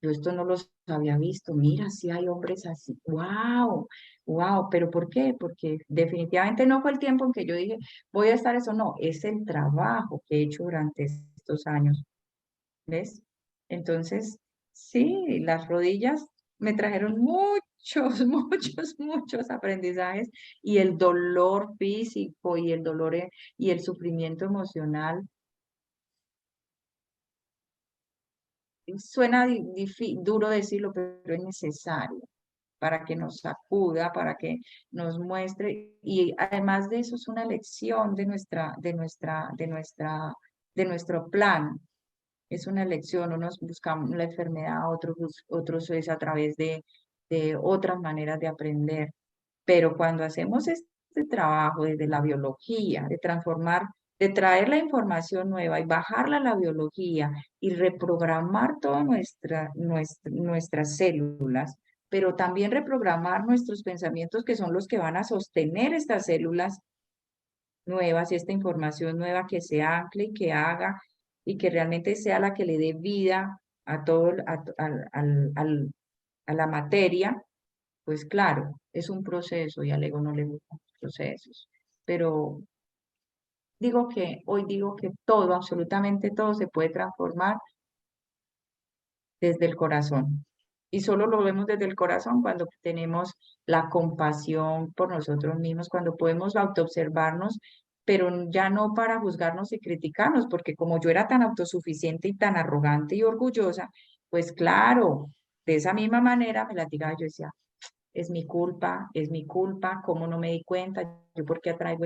yo esto no los había visto. Mira, sí hay hombres así. Wow, wow. ¿Pero por qué? Porque definitivamente no fue el tiempo en que yo dije, voy a estar eso. No, es el trabajo que he hecho durante estos años. ¿Ves? Entonces, sí, las rodillas me trajeron muchos, muchos aprendizajes y el dolor físico y el dolor y el sufrimiento emocional. Suena duro decirlo, pero es necesario para que nos sacuda, para que nos muestre. Y además de eso es una lección de nuestro plan. Es una elección, unos buscamos la enfermedad, otros es a través de otras maneras de aprender. Pero cuando hacemos este trabajo desde la biología, de transformar, de traer la información nueva y bajarla a la biología y reprogramar todas nuestras células, pero también reprogramar nuestros pensamientos que son los que van a sostener estas células nuevas y esta información nueva que se ancle y que haga y que realmente sea la que le dé vida a todo, a la materia, pues claro, es un proceso y al ego no le gustan los procesos. Pero hoy digo que todo, absolutamente todo se puede transformar desde el corazón. Y solo lo vemos desde el corazón cuando tenemos la compasión por nosotros mismos, cuando podemos autoobservarnos, pero ya no para juzgarnos y criticarnos, porque como yo era tan autosuficiente y tan arrogante y orgullosa, pues claro, de esa misma manera me latigaba, yo decía, es mi culpa, cómo no me di cuenta, yo por qué atraigo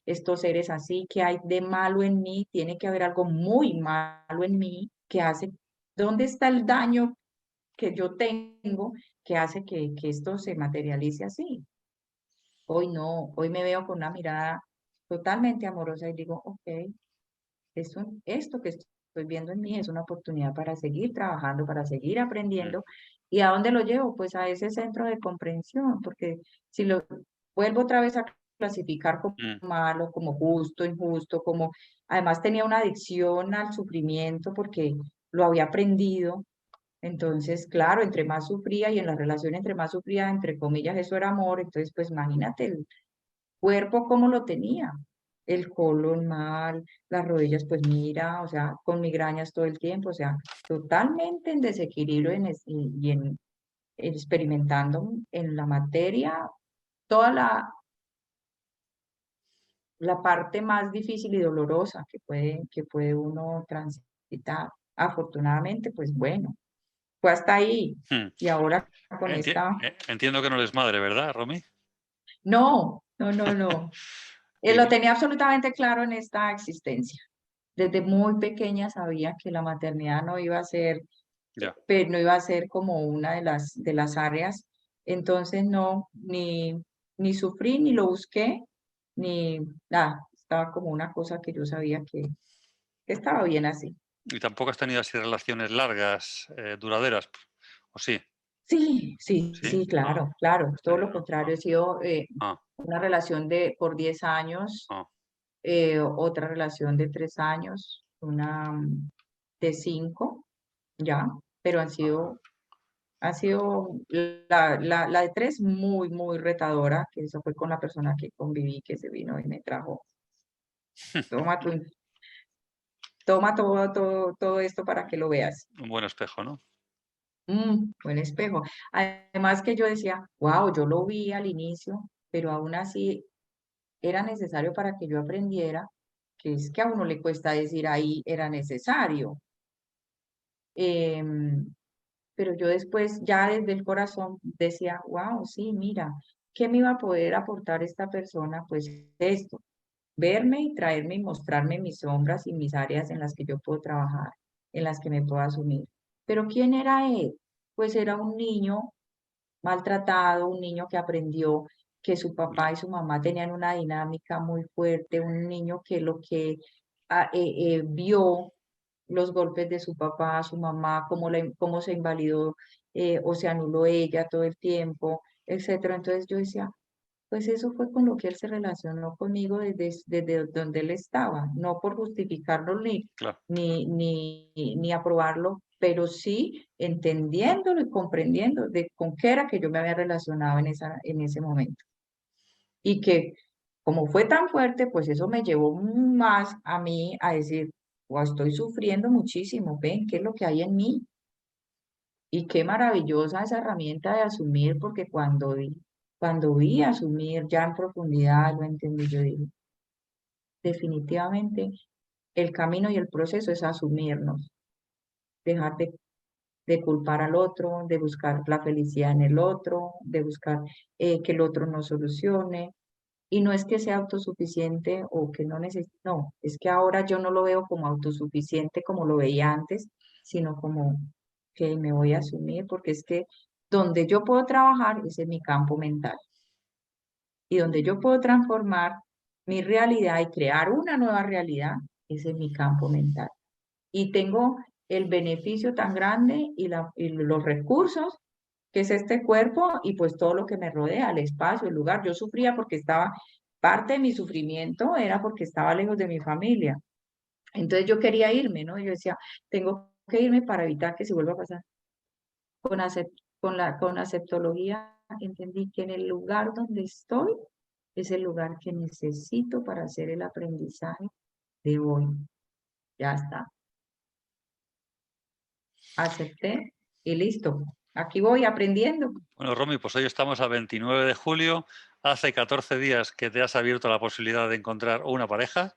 estos seres así, qué hay de malo en mí, tiene que haber algo muy malo en mí que hace, ¿dónde está el daño que yo tengo que hace que esto se materialice así? Hoy no, hoy me veo con una mirada totalmente amorosa y digo, ok, esto que estoy viendo en mí es una oportunidad para seguir trabajando, para seguir Mm, aprendiendo. ¿Y a dónde lo llevo? Pues a ese centro de comprensión, porque si lo vuelvo otra vez a clasificar como mm. malo, como justo, injusto, como además tenía una adicción al sufrimiento porque lo había aprendido. Entonces, claro, entre más sufría y en la relación entre más sufría, entre comillas, eso era amor. Entonces, pues imagínate el cuerpo cómo lo tenía. El colon mal, las rodillas, pues mira, o sea, con migrañas todo el tiempo, o sea, totalmente en desequilibrio y en experimentando en la materia toda la parte más difícil y dolorosa que puede uno transitar. Afortunadamente, pues bueno, fue hasta ahí. Hmm. Y ahora con esta, Entiendo que no eres madre, ¿verdad, Romy? no, no, no, no. Lo Y tenía absolutamente claro en esta existencia. Desde muy pequeña sabía que la maternidad no iba a ser, ya. no iba a ser como una de las áreas. Entonces no, ni sufrí, ni lo busqué, ni nada. Estaba como una cosa que yo sabía que estaba bien así. Y tampoco has tenido así relaciones largas, duraderas, ¿o sí? Sí, sí, Sí. sí, Ah, claro, claro. está Todo bien. lo contrario, he sido Ah, una relación por 10 años, ah. otra relación de 3 años, una de 5 ya, pero han sido la de 3 muy, muy retadora, que eso fue con la persona que conviví, que se vino y me trajo, toma, toma todo esto para que lo veas. Un buen espejo, ¿no? Buen espejo. Además que yo decía, wow, yo lo vi al inicio, pero aún así era necesario para que yo aprendiera, que es que a uno le cuesta decir ahí era necesario. Em, pero yo después ya desde el corazón decía, wow, sí, mira, ¿qué me iba a poder aportar esta persona? Pues esto, verme y traerme y mostrarme mis sombras y mis áreas en las que yo puedo trabajar, en las que me puedo asumir. Pero ¿quién era él? Pues era un niño maltratado, un niño que aprendió que su Ya. papá y su mamá tenían una dinámica muy fuerte, un niño que lo que vio los golpes de su papá, su mamá, cómo se invalidó o se anuló ella todo el tiempo, etcétera. Entonces yo decía, pues eso fue con lo que él se relacionó conmigo desde donde él estaba, no por justificarlo Claro. ni aprobarlo, pero sí entendiéndolo y comprendiendo de con qué era que yo me había relacionado en ese momento. Y que como fue tan fuerte, pues eso me llevó más a mí a decir, "Guau, estoy sufriendo muchísimo, ven, ¿qué es lo que hay en mí? Y qué maravillosa esa herramienta de asumir, porque cuando vi asumir ya en profundidad, lo entendí, yo dije, definitivamente el camino y el proceso es asumirnos, dejar de culpar al otro, de buscar la felicidad en el otro, de buscar que el otro nos solucione. Y no es que sea autosuficiente o que no necesite, no, es que ahora yo no lo veo como autosuficiente como lo veía antes, sino como que me voy a asumir, porque es que donde yo puedo trabajar es en mi campo mental y donde yo puedo transformar mi realidad y crear una nueva realidad es en mi campo mental. Y tengo el beneficio tan grande y los recursos que es este cuerpo y pues todo lo que me rodea, el espacio, el lugar. Yo sufría porque parte de mi sufrimiento era porque estaba lejos de mi familia. Entonces yo quería irme, ¿no? Yo decía, tengo que irme para evitar que se vuelva a pasar. Con aceptología entendí que en el lugar donde estoy es el lugar que necesito para hacer el aprendizaje de hoy. Ya está. Acepté y listo. Aquí voy aprendiendo. Bueno, Romy, pues hoy estamos a 29 de julio. Hace 14 días que te has abierto la posibilidad de encontrar una pareja,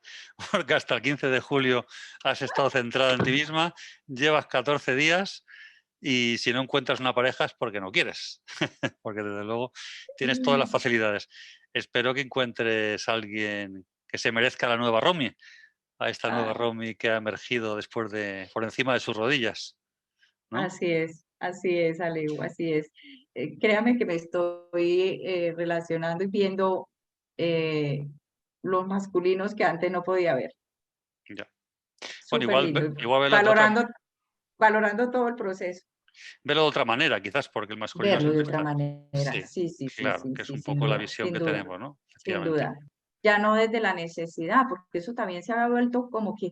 porque hasta el 15 de julio has estado centrada en ti misma. Llevas 14 días y si no encuentras una pareja es porque no quieres, porque desde luego tienes todas las facilidades. Espero que encuentres a alguien que se merezca la nueva Romy, a esta nueva Ah, Romy que ha emergido después de por encima de sus rodillas, ¿no? así es, Alejo, así es. Créame que me estoy relacionando y viendo eh, los masculinos que antes no podía ver. Ya. Bueno, Súper lindo. igual Valorando, valorando todo el proceso. velo de otra manera, quizás, porque el masculino Verlo de siempre otra está. manera. Sí, Sí, sí, sí, claro, sí, que es sí, un sin poco la duda, visión sin que duda, tenemos, ¿no? sin Efectivamente. duda. Ya no desde la necesidad, porque eso también se ha vuelto como que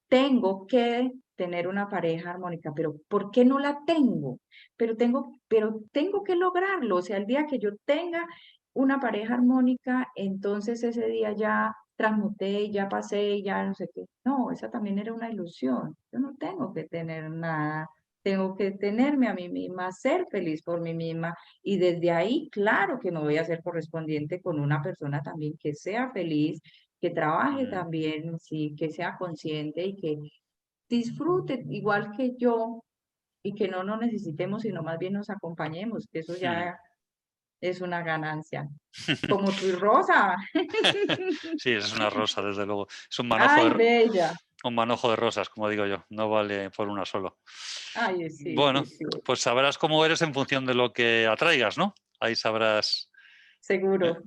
tengo que tener una pareja armónica, pero ¿por qué no la tengo? Pero tengo que lograrlo. O sea, el día que yo tenga una pareja armónica, entonces ese día ya transmuté, ya pasé, ya no sé qué. No, esa también era una ilusión. Yo no tengo que tener nada. Tengo que tenerme a mí misma, ser feliz por mí misma. Y desde ahí, claro que me voy a hacer correspondiente con una persona también que sea feliz, que trabaje Mm, también, sí, que sea consciente y que disfrute igual que yo y que no nos necesitemos, sino más bien nos acompañemos, que eso mm. ya es una ganancia. Como tu rosa. Sí, es una rosa, desde luego. Es Ay, bella. un manojo de rosas, como digo yo. No vale por una solo. Ay, sí, Bueno, sí, sí, pues sabrás cómo eres en función de lo que atraigas, ¿no? Ahí sabrás. ¿Eh? seguro.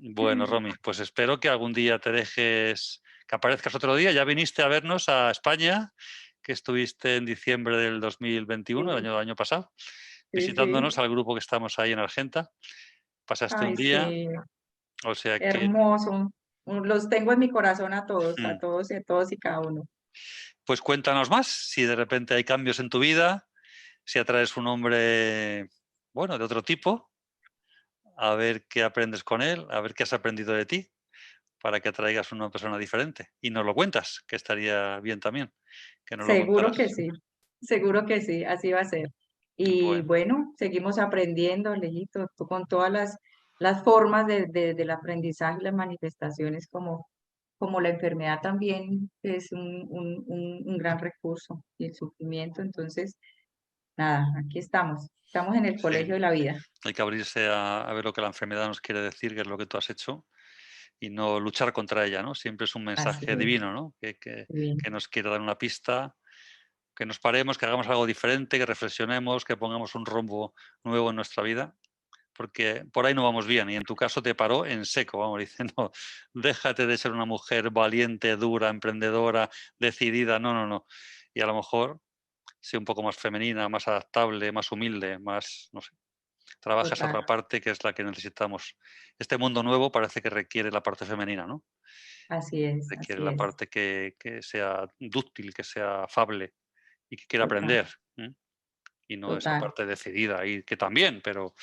Bueno, Romy, pues espero que algún día te dejes, que aparezcas otro día. Ya viniste a vernos a España, que estuviste en diciembre del 2021, Sí, el año pasado, sí, sí. visitándonos al grupo que estamos ahí en Argenta. Pasaste un Ay, día, sí, o sea que, hermoso. Los tengo en mi corazón mm, a todos y cada uno. pues cuéntanos más, si de repente hay cambios en tu vida, si atraes un hombre, bueno, de otro tipo, a ver qué aprendes con él, a ver qué has aprendido de ti, para que atraigas una persona diferente. Y nos lo cuentas, que estaría bien también, que nos lo contaras. Seguro que sí, así va a ser. Y Bueno, bueno, seguimos aprendiendo, Alejito, tú con todas las formas del aprendizaje y las manifestaciones como la enfermedad también es un gran recurso y el sufrimiento. Entonces, nada, aquí estamos en el sí, colegio de la vida. hay que abrirse a ver lo que la enfermedad nos quiere decir, que es lo que tú has hecho, y no luchar contra ella, ¿no? Siempre es un Así mensaje es, divino, ¿no? bien, Que nos quiere dar una pista, que nos paremos, que hagamos algo diferente, que reflexionemos, que pongamos un rumbo nuevo en nuestra vida, porque por ahí no vamos bien. Y en tu caso te paró en seco, vamos, diciendo, déjate de ser una mujer valiente, dura, emprendedora, decidida, no, no, no. Y a lo mejor sé un poco más femenina, más adaptable, más humilde, más, no sé, trabaja esa total. otra parte que es la que necesitamos. Este mundo nuevo parece que requiere la parte femenina, ¿no? Así es, Requiere así la es, parte que sea dúctil, que sea afable y que quiera total, aprender. ¿Eh? Y no esa total. parte decidida, y que también, pero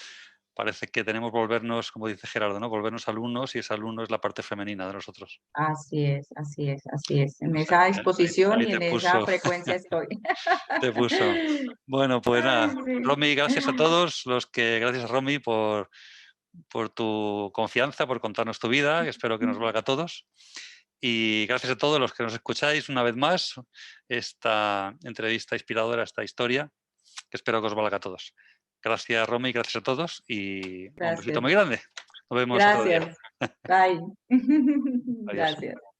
parece que tenemos que volvernos, como dice Gerardo, ¿no? Volvernos alumnos, y ese alumno es la parte femenina de nosotros. Así es, así es, así es. En O sea esa que disposición ahí y en esa frecuencia estoy. te puso. Bueno, pues Ay, nada, sí. Romy, gracias a todos gracias a Romy por tu confianza, por contarnos tu vida, que espero que nos valga a todos. Y gracias a todos los que nos escucháis una vez más esta entrevista inspiradora, esta historia, que espero que os valga a todos. Gracias, Romy, gracias a todos y un besito Gracias, muy grande. Nos vemos otro día. gracias. Bye. Adiós. Gracias.